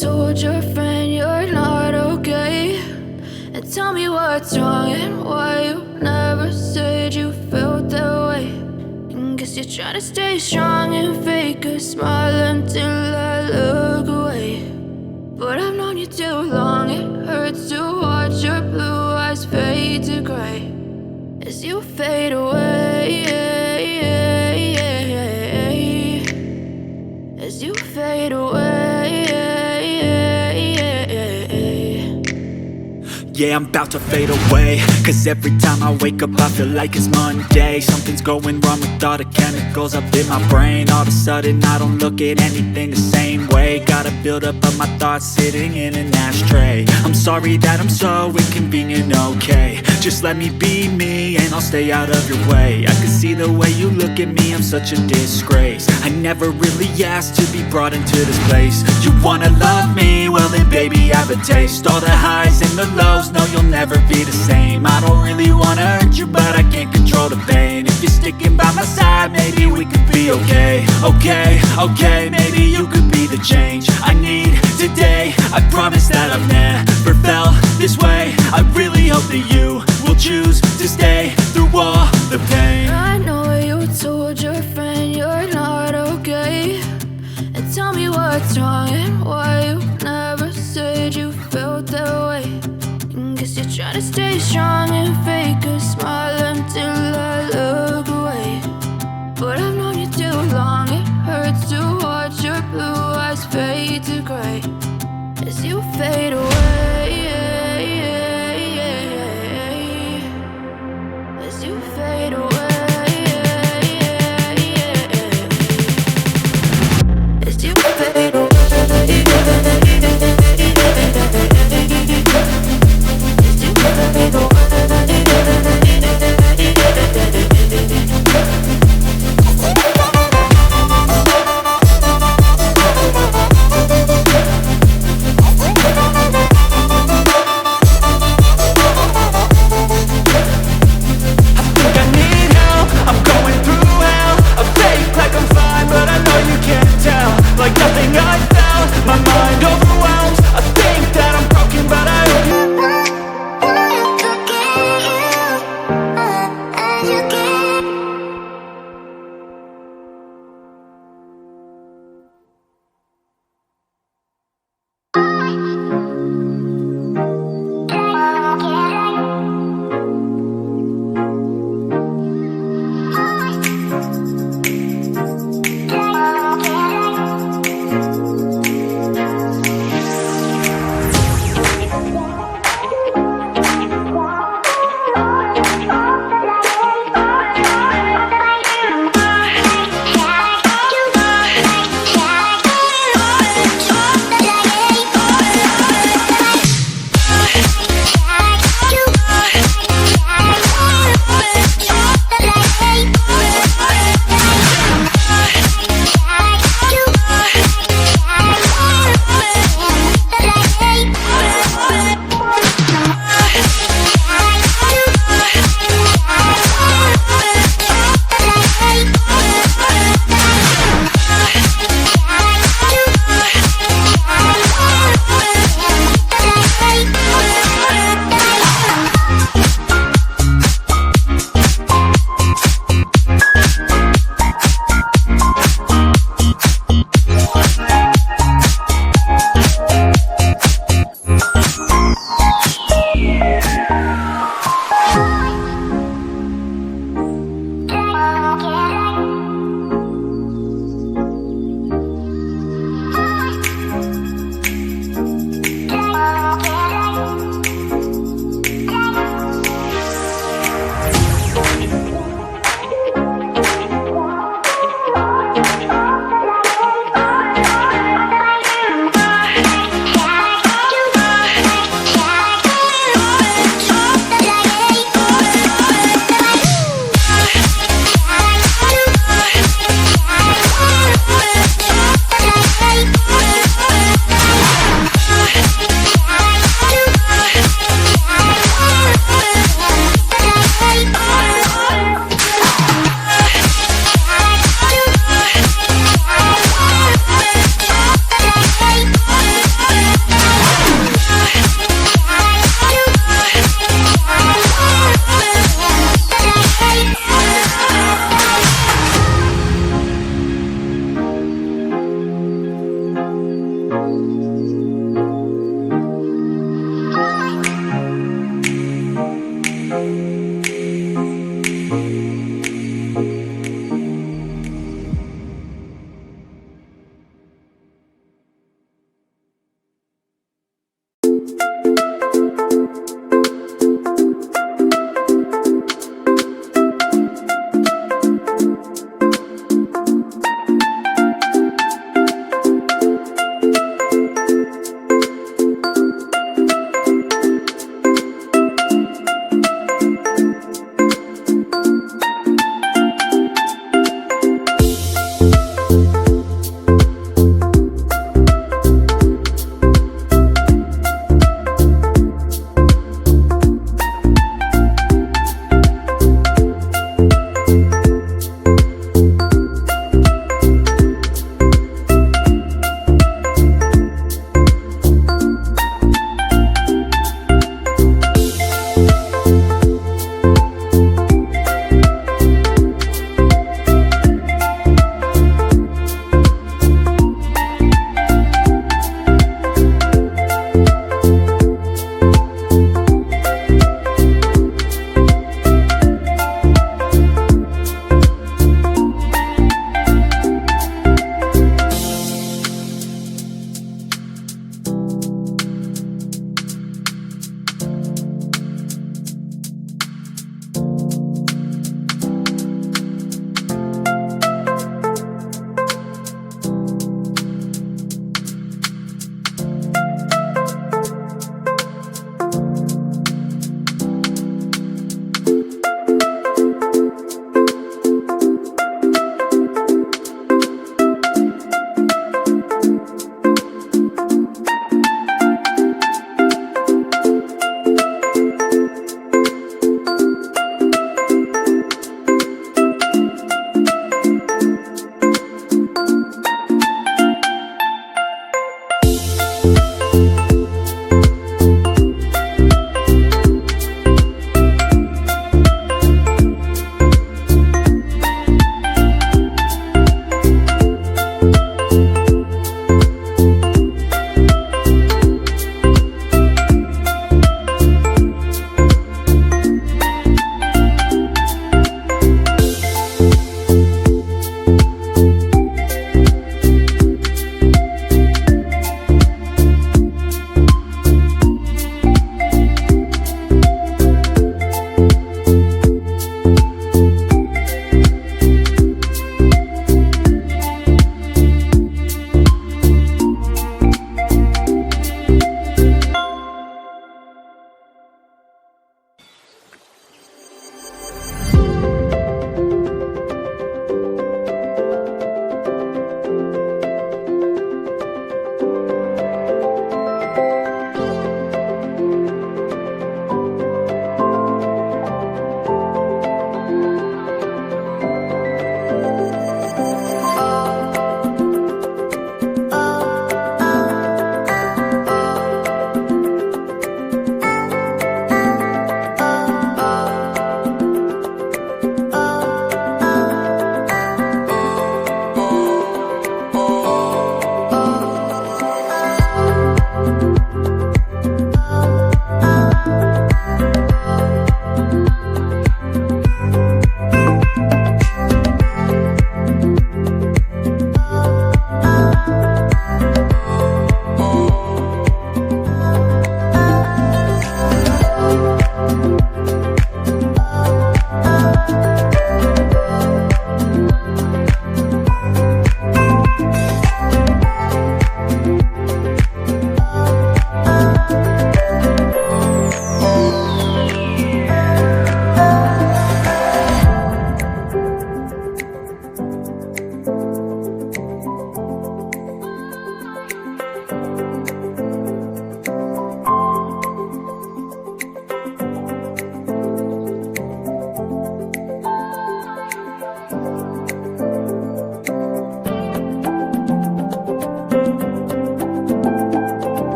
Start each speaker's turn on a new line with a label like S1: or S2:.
S1: told your friend you're not okay, and tell me what's wrong and why you never said you felt that way. And guess you're trying to stay strong and fake a smile until I look away. But I've known you too long, it hurts to watch your blue eyes fade to gray as you fade away, as you fade away.
S2: Yeah, I'm about to fade away, cause every time I wake up I feel like it's Monday. Something's going wrong with all the chemicals up in my brain. All of a sudden I don't look at anything the same way. Gotta build up of my thoughts sitting in an ashtray. I'm sorry that I'm so inconvenient, okay. Just let me be me and I'll stay out of your way. I can see the way you look at me, I'm such a disgrace. I never really asked to be brought into this place. You wanna love me? Well then baby I have a taste. All the highs and the lows, no you'll never be the same. I don't really wanna hurt you but I can't control the pain. If you're sticking by my side maybe we could be okay. Okay, maybe you could be the change I need today. I promise that I've never felt this way. I really hope that you will choose to stay through all the pain.
S1: I know you told your friend you're not okay, and tell me what's wrong and why you never said you felt that way. And guess you're trying to stay strong and fake a smile until I look away. But I've known you too long, it hurts to watch your blue eyes fade to gray as you fade away.